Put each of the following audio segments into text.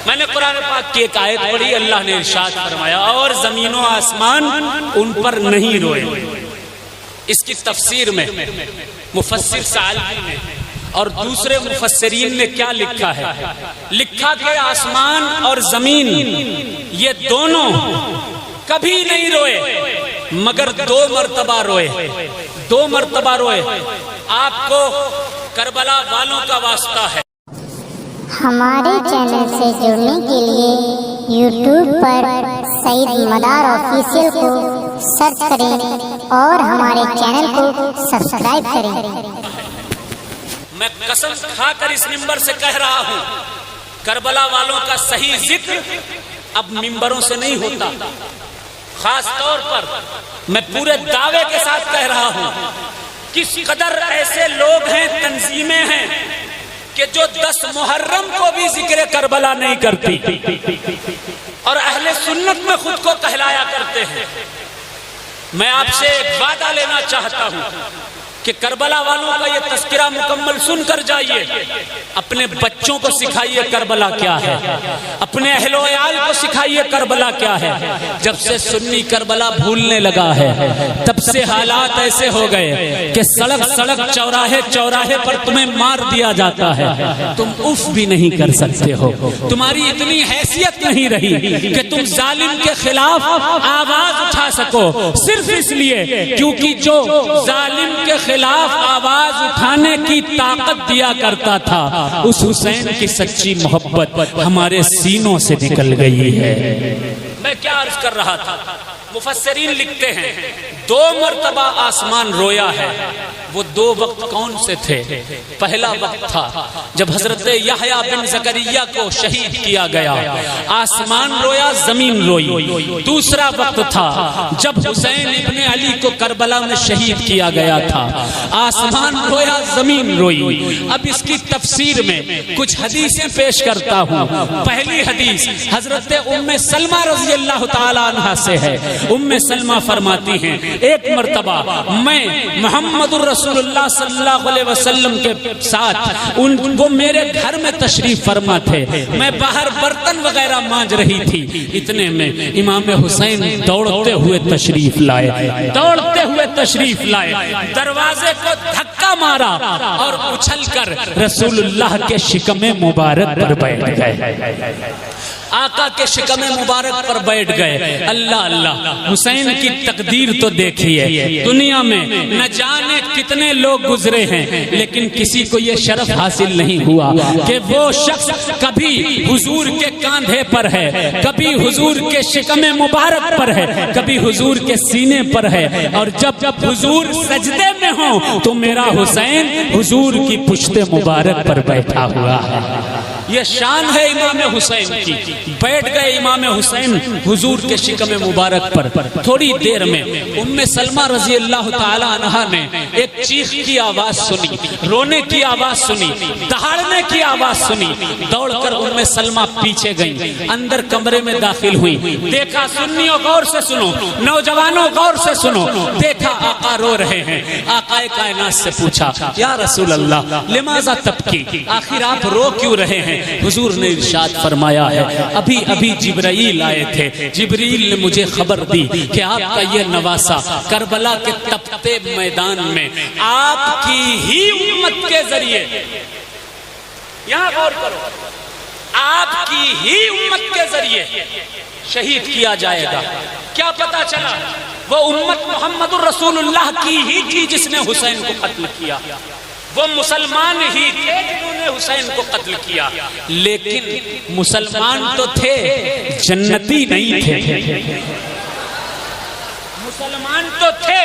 میں نے قرآن پاک کی ایک آیت پڑھی، اللہ نے ارشاد فرمایا اور زمین و آسمان ان پر نہیں روئے۔ اس کی تفسیر میں مفسر سعلوی نے اور دوسرے مفسرین نے کیا لکھا ہے؟ لکھا کہ آسمان اور زمین یہ دونوں کبھی نہیں روئے مگر 2 مرتبہ روئے، 2 مرتبہ روئے۔ آپ کو کربلا والوں کا واسطہ ہے۔ ہمارے چینل سے جڑنے کے لیے یوٹیوب پر سعید مدار آفیشیل کو سرچ کریں اور ہمارے چینل کو سبسکرائب کریں۔ میں قسم کھا کر اس ممبر سے کہہ رہا ہوں، کربلا والوں کا صحیح ذکر اب ممبروں سے نہیں ہوتا۔ خاص طور پر میں پورے دعوے کے ساتھ کہہ رہا ہوں، کس قدر ایسے لوگ ہیں، تنظیمیں ہیں کہ جو 10 محرم کو بھی ذکر کربلا نہیں کرتی اور اہل سنت میں خود کو کہلایا کرتے ہیں۔ میں آپ سے ایک وعدہ لینا چاہتا ہوں کہ کربلا والوں کا یہ تذکرہ مکمل سن کر جائیے، اپنے بچوں کو سکھائیے کربلا کیا ہے، اپنے اہل و عیال کو سکھائیے کربلا کیا ہے۔ جب سے سنی کربلا بھولنے لگا ہے تب سے حالات ایسے ہو گئے کہ سڑک سڑک چوراہے چوراہے پر تمہیں مار دیا جاتا ہے، تم اف بھی نہیں کر سکتے ہو، تمہاری اتنی حیثیت نہیں رہی کہ تم ظالم کے خلاف آواز اٹھا سکو، صرف اس لیے کیونکہ جو ظالم کے خلاف آواز اٹھانے کی طاقت دیا کرتا تھا اس حسین کی سچی محبت ہمارے سینوں سے نکل گئی ہے۔ میں کیا عرض کر رہا تھا؟ مفسرین لکھتے ہیں 2 مرتبہ آسمان رویا ہے۔ وہ 2 وقت کون سے تھے؟ پہلا وقت تھا جب حضرت یحییٰ بن زکریا کو شہید کیا گیا، آسمان رویا، زمین روئی۔ دوسرا وقت تھا جب حسین ابن علی کو کربلا میں شہید کیا گیا تھا، آسمان رویا، زمین روئی۔ اب اس کی تفسیر میں کچھ حدیثیں پیش کرتا ہوں۔ پہلی حدیث حضرت ام سلمہ رضی اللہ تعالی عنہا سے ہے۔ ام سلمہ فرماتی ہیں ایک مرتبہ میں محمد رسول اللہ صلی اللہ علیہ وسلم کے ساتھ وہ میرے گھر میں تشریف فرما تھے، میں باہر برتن وغیرہ مانج رہی تھی، اتنے میں امام حسین دوڑتے ہوئے تشریف لائے، دوڑتے ہوئے تشریف لائے، دروازے کو دھکا مارا اور اچھل کر رسول اللہ کے شکم مبارک پر بیٹھ گئے، آقا کے شکم مبارک پر بیٹھ گئے۔ اللہ اللہ، حسین کی تقدیر تو دیکھیے، دنیا میں نہ جانے کتنے لوگ گزرے ہیں لیکن کسی کو یہ شرف حاصل نہیں ہوا کہ وہ شخص کبھی حضور کے کاندھے پر ہے، کبھی حضور کے شکم مبارک پر ہے، کبھی حضور کے سینے پر ہے، اور جب حضور سجدے میں ہوں تو میرا حسین حضور کی پشت مبارک پر بیٹھا ہوا ہے۔ یہ شان ہے امام حسین کی۔ بیٹھ گئے امام حسین حضور کے شکم مبارک پر۔ تھوڑی دیر میں ام سلمہ رضی اللہ تعالی عنہا نے ایک چیخ کی آواز سنی، رونے کی آواز سنی، دہاڑنے کی آواز سنی، دوڑ کر ام سلمہ پیچھے گئیں، اندر کمرے میں داخل ہوئی، دیکھا، سنیوں غور سے سنو، نوجوانوں غور سے سنو، دیکھا آقا رو رہے ہیں۔ آقا کائنات سے پوچھا یا رسول اللہ لماذا تبکی، آخر آپ رو کیوں رہے ہیں؟ حضور نے ارشاد فرمایا ہے ابھی ابھی جبرائیل آئے تھے، جبرائیل نے مجھے خبر دی کہ آپ کا یہ نواسا کربلا کے تپتے میدان میں آپ کی ہی امت کے ذریعے، یہاں غور کرو، آپ کی ہی امت کے ذریعے شہید کیا جائے گا۔ کیا پتا چلا؟ وہ امت محمد الرسول اللہ کی ہی تھی جس نے حسین کو قتل کیا، وہ مسلمان ہی تھے جنہوں نے حسین کو قتل کیا، لیکن مسلمان تو تھے، جنتی نہیں تھے، مسلمان تو تھے،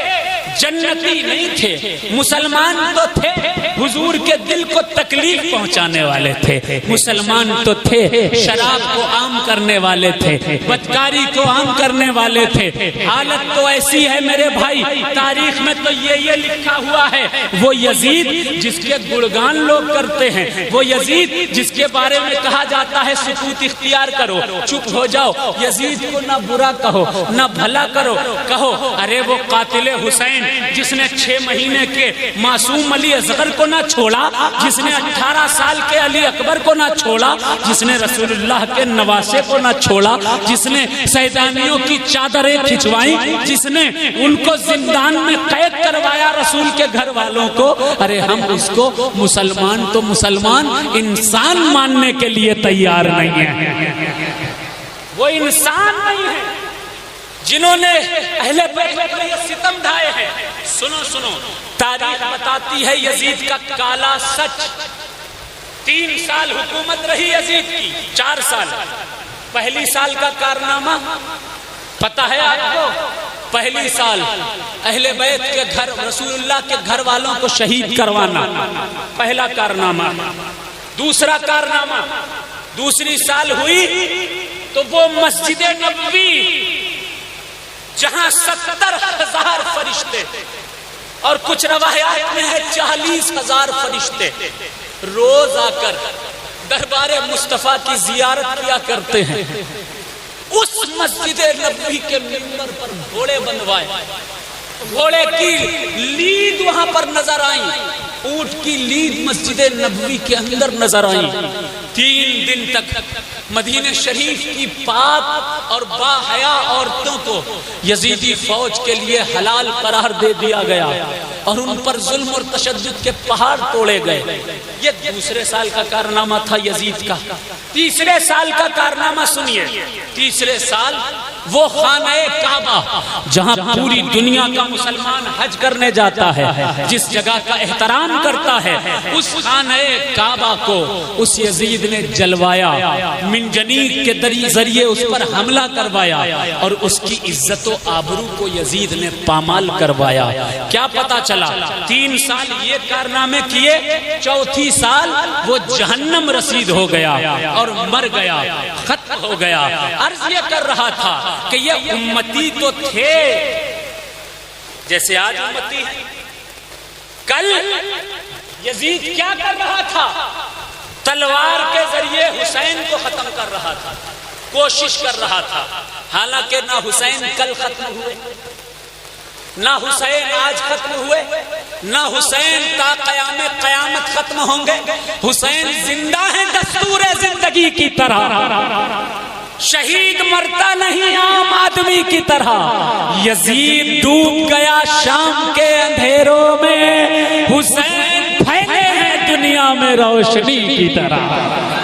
جنتی نہیں تھے، مسلمان تو تھے، حضور کے دل کو تکلیف پہنچانے والے تھے، مسلمان تو تھے، شراب کو عام کرنے والے تھے، بدکاری کو عام کرنے والے تھے۔ حالت تو ایسی ہے میرے بھائی، تاریخ میں تو یہ لکھا ہوا ہے، وہ یزید جس کے گڑگان لوگ کرتے ہیں، وہ یزید جس کے بارے میں کہا جاتا ہے سکوت اختیار کرو، چپ ہو جاؤ، یزید کو نہ برا کہو نہ بھلا کرو، کہو ارے وہ قاتل حسین جس نے 6 مہینے کے معصوم علی اصغر کو نہ چھوڑا، جس نے 18 سال کے علی اکبر کو نہ چھوڑا، جس نے رسول اللہ کے نواسے کو نہ چھوڑا، جس نے سیدانیوں کی چادریں کھچوائیں، جس نے ان کو زندان میں قید کروایا رسول کے گھر والوں کو، ارے ہم اس کو مسلمان تو مسلمان انسان ماننے کے لیے تیار نہیں ہیں۔ وہ انسان نہیں ہے جنہوں نے اہل بیت پر یہ ستم ڈھائے ہیں۔ سنو تاریخ بتاتی ہے یزید کا کالا سچ۔ 3 سال حکومت رہی یزید کی، 4 سال۔ پہلی سال کا کارنامہ پتہ ہے آپ کو؟ پہلی سال اہل بیت کے گھر، رسول اللہ کے گھر والوں کو شہید کروانا، پہلا کارنامہ۔ دوسرا کارنامہ، دوسری سال ہوئی تو وہ مسجد نبوی جہاں 70,000 فرشتے اور کچھ روایات میں ہے 40,000 فرشتے روز آ کر دربار مصطفیٰ کی زیارت کیا کرتے ہیں، اس مسجد نبوی کے ممبر پر گھوڑے بنوائے، گھوڑے کی لید وہاں پر نظر آئی، اونٹ کی لید مسجد نبوی کے اندر نظر آئی۔ 3 دن تک مدینہ شریف کی پاک اور باحیا عورتوں کو یزیدی فوج کے لیے حلال قرار دے دیا گیا اور ان پر ظلم اور تشدد کے پہاڑ توڑے گئے۔ یہ دوسرے سال کا کارنامہ تھا یزید کا۔ تیسرے سال کا کارنامہ سنیے۔ تیسرے سال وہ خانہ کعبہ جہاں پوری دنیا کا مسلمان حج کرنے جاتا ہے، جس جگہ کا احترام کرتا ہے، اس خانہ کعبہ کو اس یزید نے جلوایا، منجنیق کے ذریعے اس پر حملہ کروایا اور اس کی عزت و آبرو کو یزید نے پامال کروایا۔ کیا پتا چلا؟ 3 سال یہ کارنامے کیے، چوتھی سال وہ جہنم رسید ہو گیا اور مر گیا، ختم ہو گیا۔ عرض یہ کر رہا تھا کہ یہ امتی تو تھے جیسے آج امتی ہے۔ کل یزید کیا کر رہا تھا؟ تلوار کے ذریعے حسین کو ختم کر رہا تھا، کوشش کر رہا تھا۔ حالانکہ نہ حسین کل ختم ہوئے، نہ حسین آج ختم ہوئے، نہ حسین تا قیام قیامت ختم ہوں گے۔ حسین زندہ ہیں دستور زندگی کی طرح، شہید مرتا نہیں عام آدمی کی طرح۔ یزید ڈوب گیا شام کے اندھیروں میں، حسین پھیلے ہیں دنیا میں روشنی کی طرح۔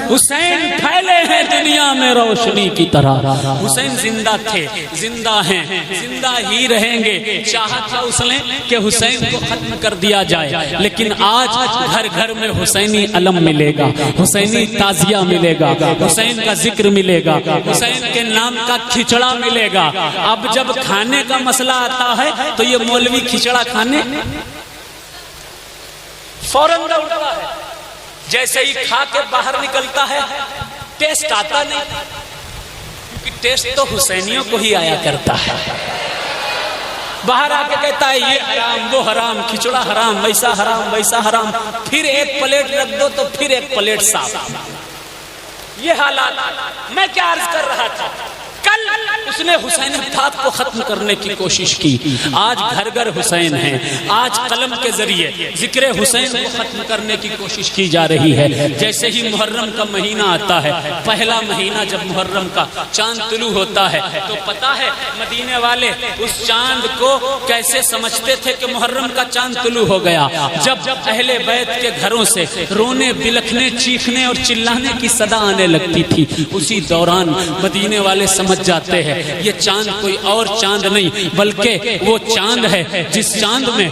حسین پھیلے ہیں دنیا میں روشنی کی طرح۔ حسین زندہ تھے، زندہ ہیں، زندہ ہی رہیں گے۔ چاہا تھا اس نے کہ حسین کو ختم کر دیا جائے، لیکن آج گھر گھر میں حسینی علم ملے گا، حسینی تعزیہ ملے گا، حسین کا ذکر ملے گا، حسین کے نام کا کھچڑا ملے گا۔ اب جب کھانے کا مسئلہ آتا ہے تو یہ مولوی کھچڑا کھانے فوراً دوڑتا ہے، جیسے ہی کھا کے باہر نکلتا ہے ٹیسٹ آتا نہیں، کیونکہ ٹیسٹ تو حسینیوں کو ہی آیا کرتا ہے۔ باہر آ کے کہتا ہے یہ حرام، وہ حرام، کھچڑا حرام، ویسا حرام، ویسا حرام، پھر ایک پلیٹ رکھ دو تو پھر ایک پلیٹ صاف۔ یہ حالات میں کیا عرض کر رہا تھا؟ کل اس نے حسین پاک کو ختم کرنے کی کوشش کی، آج گھر گھر حسین ہیں، آج قلم کے ذریعے ذکر حسین کو ختم کرنے کی کوشش کی جا رہی ہے۔ جیسے ہی محرم کا مہینہ آتا ہے، پہلا مہینہ جب محرم کا چاند طلوع ہوتا ہے تو پتہ ہے مدینے والے اس چاند کو کیسے سمجھتے تھے کہ محرم کا چاند طلوع ہو گیا؟ جب اہل بیت کے گھروں سے رونے بلکنے چیخنے اور چلانے کی صدا آنے لگتی تھی، اسی دوران مدینے والے سمجھ جاتے ہیں یہ چاند کوئی اور چاند نہیں بلکہ وہ چاند ہے جس چاند میں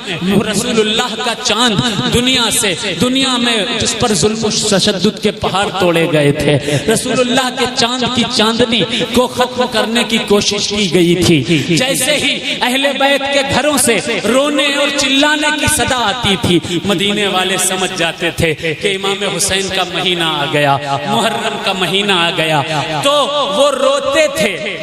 رسول اللہ کا چاند دنیا میں جس پر ظلم و تشدد کے پہاڑ توڑے گئے تھے، رسول اللہ کے چاند کی چاندنی کو ختم کرنے کی کوشش کی گئی تھی۔ جیسے ہی اہل بیت کے گھروں سے رونے اور چلانے کی صدا آتی تھی، مدینے والے سمجھ جاتے تھے کہ امام حسین کا مہینہ آ گیا، محرم کا مہینہ آ گیا، تو وہ روتے تھے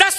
10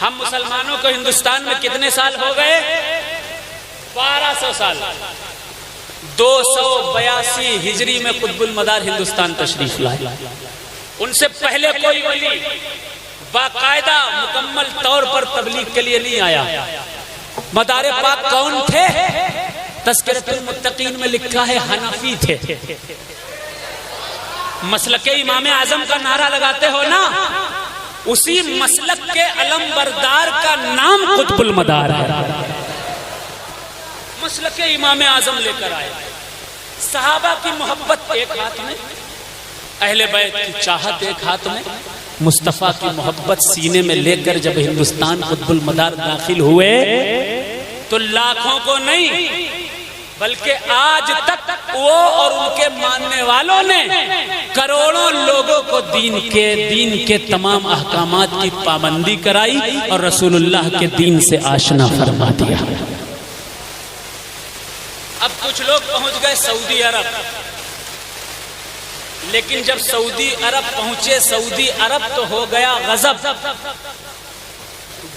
ہم مسلمانوں کو ہندوستان میں کتنے سال ہو گئے؟ 1200 سال۔ 282 ہجری میں قطب المدار ہندوستان تشریف لائے۔ ان سے پہلے کوئی ولی باقاعدہ مکمل طور پر تبلیغ کے لیے نہیں آیا۔ مدار پاک کون تھے؟ تذکرۃ المتقین میں لکھا ہے حنفی تھے۔ مسلک امام اعظم کا نعرہ لگاتے ہو نا، اسی مسلک کے علم بردار کا نام قطب المدار ہے۔ مسلک امام اعظم لے کر آئے، صحابہ کی محبت ایک ہاتھ میں، اہل بیت کی چاہت ایک ہاتھ میں، مصطفیٰ کی محبت سینے میں لے کر جب ہندوستان قطب المدار داخل ہوئے تو لاکھوں کو نہیں بلکہ آج تک وہ اور ان کے ماننے والوں نے کروڑوں لوگوں کو دین کے تمام احکامات کی پابندی کرائی اور رسول اللہ کے دین سے آشنا فرما دیا۔ اب کچھ لوگ پہنچ گئے سعودی عرب، لیکن جب سعودی عرب پہنچے، سعودی عرب تو ہو گیا غضب۔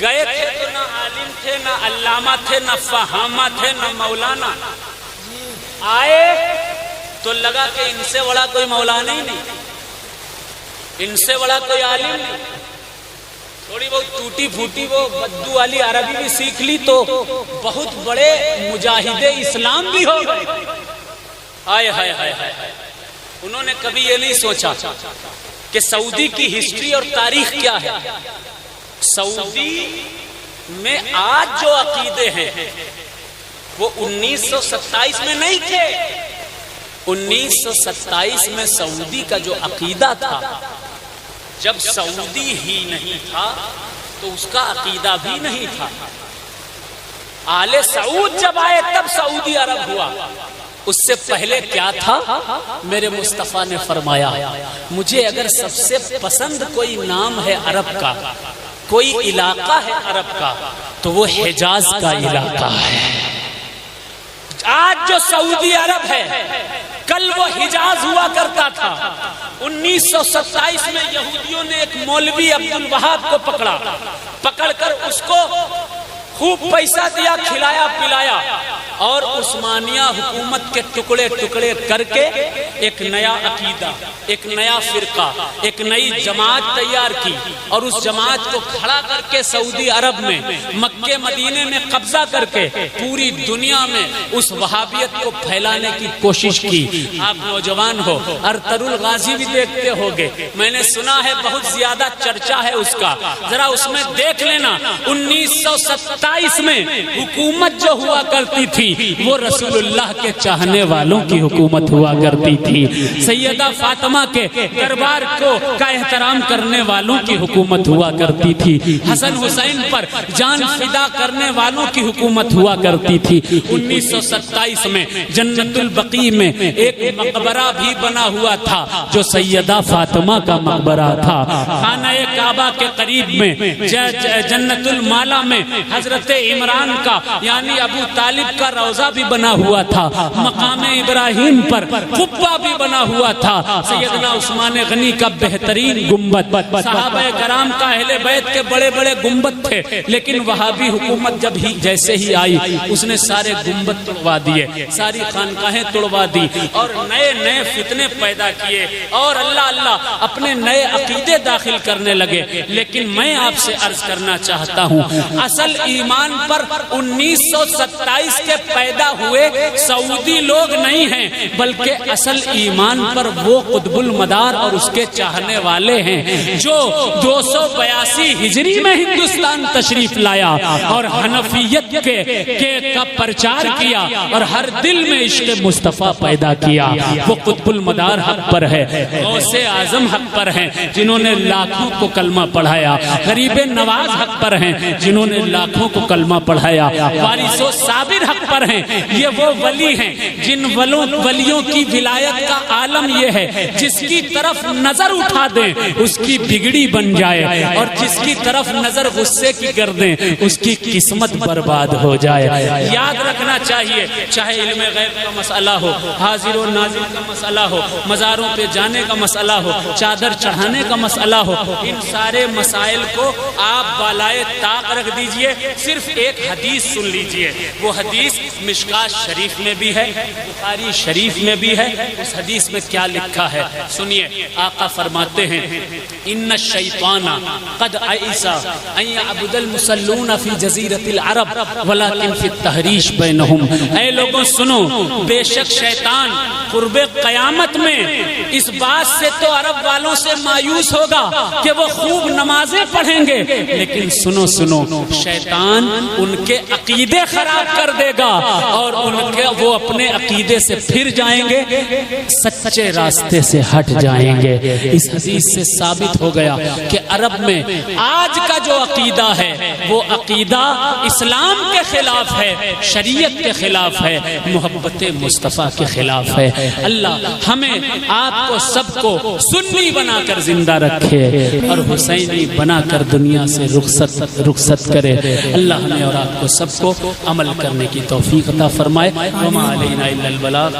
گئے تھے تو نہ عالم تھے، نہ علامہ تھے، نہ فہامہ تھے، نہ مولانا۔ آئے تو لگا کہ ان سے بڑا کوئی مولانا ہی نہیں، ان سے بڑا کوئی عالم نہیں۔ تھوڑی بہت ٹوٹی پھوٹی وہ بدو والی عربی بھی سیکھ لی تو بہت بڑے مجاہد اسلام بھی ہو گئے۔ ہائے ہائے ہائے ہائے، انہوں نے کبھی یہ نہیں سوچا کہ سعودی کی ہسٹری اور تاریخ کیا ہے۔ سعودی میں آج جو عقیدے ہیں وہ 1927 میں نہیں تھے۔ 1927 میں سعودی کا جو عقیدہ تھا، جب سعودی ہی نہیں تھا تو اس کا عقیدہ بھی نہیں تھا۔ آل سعود جب آئے تب سعودی عرب ہوا، اس سے پہلے کیا تھا؟ میرے مصطفیٰ نے فرمایا مجھے اگر سب سے پسند کوئی نام ہے عرب کا، کوئی علاقہ ہے عرب کا، تو وہ حجاز کا علاقہ ہے۔ آج جو سعودی عرب ہے کل وہ حجاز ہوا کرتا تھا۔ 1927 میں یہودیوں نے ایک مولوی عبد الوہاب کو پکڑ کر اس کو خوب پیسہ دیا، کھلایا پلایا، اور عثمانیہ حکومت کے ٹکڑے ٹکڑے کر کے ایک نیا عقیدہ، ایک نیا فرقہ، ایک نئی جماعت تیار کی، اور اس جماعت کو کھڑا کر کے سعودی عرب میں، مکے مدینے میں قبضہ کر کے پوری دنیا میں اس وہابیت کو پھیلانے کی کوشش کی۔ آپ نوجوان ہو، ارطغرل غازی بھی دیکھتے ہوگے، میں نے سنا ہے بہت زیادہ چرچا ہے اس کا، ذرا اس میں دیکھ لینا۔ 1927 میں حکومت جو ہوا کرتی تھی وہ رسول اللہ کے چاہنے والوں کی حکومت ہوا کرتی تھی، سیدہ فاطمہ کے دربار کا احترام کرنے والوں کی حکومت ہوا کرتی تھی، حسن حسین پر جان فدا کرنے والوں کی حکومت ہوا کرتی تھی۔ 1927 میں جنت البقیع میں ایک مقبرہ بھی بنا ہوا تھا جو سیدہ فاطمہ کا مقبرہ تھا۔ خانہ کعبہ کے قریب میں جنت المالا میں حضرت عمران کا یعنی ابو طالب کا روضہ بھی بنا ہوا تھا، مقام ابراہیم پر قبہ بھی بنا ہوا تھا، سیدنا عثمان غنی کا بہترین گنبد، صحابہ کرام کا اہل بیت کے بڑے بڑے گنبد تھے، لیکن وہابی حکومت جب جیسے ہی آئی اس نے سارے گنبد توڑوا دیے، ساری خانقاہیں توڑوا دی اور نئے نئے فتنے پیدا کیے اور اللہ اپنے نئے عقیدے داخل کرنے لگے۔ لیکن میں آپ سے عرض کرنا چاہتا ہوں اصل ایمان پر 1927 کے پیدا ہوئے سعودی لوگ نہیں ہیں، بلکہ اصل ایمان پر وہ قطب المدار اور اس کے چاہنے والے ہیں جو 282 ہجری میں ہندوستان تشریف لایا اور حنفیت کا پرچار کیا اور ہر دل میں عشق مصطفیٰ پیدا کیا۔ وہ قطب المدار حق پر ہے، غوث اعظم حق پر ہیں جنہوں نے لاکھوں کو کلمہ پڑھایا، غریب نواز حق پر ہیں جنہوں نے لاکھوں کو کلمہ پڑھایا، وارث و صابر حق پر ہیں، یہ وہ ولی ہیں جن ولیوں کی ولایت ہدایت کا عالم یہ ہے جس کی طرف نظر اٹھا دیں اس کی بگڑی بن جائے، اور جس کی طرف نظر غصے کی کر دیں اس کی قسمت برباد ہو جائے۔ یاد رکھنا چاہیے، چاہے علم غیب کا مسئلہ ہو، حاضر و ناظر کا مسئلہ ہو، مزاروں پہ جانے کا مسئلہ ہو، چادر چڑھانے کا مسئلہ ہو، ان سارے مسائل کو آپ بالائے طاق رکھ دیجئے، صرف ایک حدیث سن لیجئے۔ وہ حدیث مشکات شریف میں بھی ہے، بخاری شریف میں بھی ہے۔ اس حدیث میں کیا لکھا ہے سنیے، آقا فرماتے ہیں ان الشیطان قد عئس ان یعبد المصلون فی جزیرۃ العرب ولکن فی التحریش بینہم۔ اے لوگوں سنو، بے شک شیطان قرب قیامت میں اس بات سے تو عرب والوں سے مایوس ہوگا کہ وہ خوب نمازیں پڑھیں گے، لیکن سنو شیطان ان کے عقیدے خراب کر دے گا، اور وہ اپنے عقیدے سے پھر جائیں گے، سچے راستے سے ہٹ جائیں گے۔ اس حدیث سے ثابت ہو گیا کہ عرب میں آج کا جو عقیدہ ہے وہ عقیدہ اسلام کے خلاف ہے، شریعت کے خلاف ہے، محبت مصطفیٰ کے خلاف ہے۔ اللہ ہمیں آپ کو سب کو سنی بنا کر زندہ رکھے اور حسینی بنا کر دنیا سے رخصت کرے۔ اللہ ہمیں اور آپ کو سب کو عمل کرنے کی توفیق عطا فرمائے۔ وما علینا الا البلاغ۔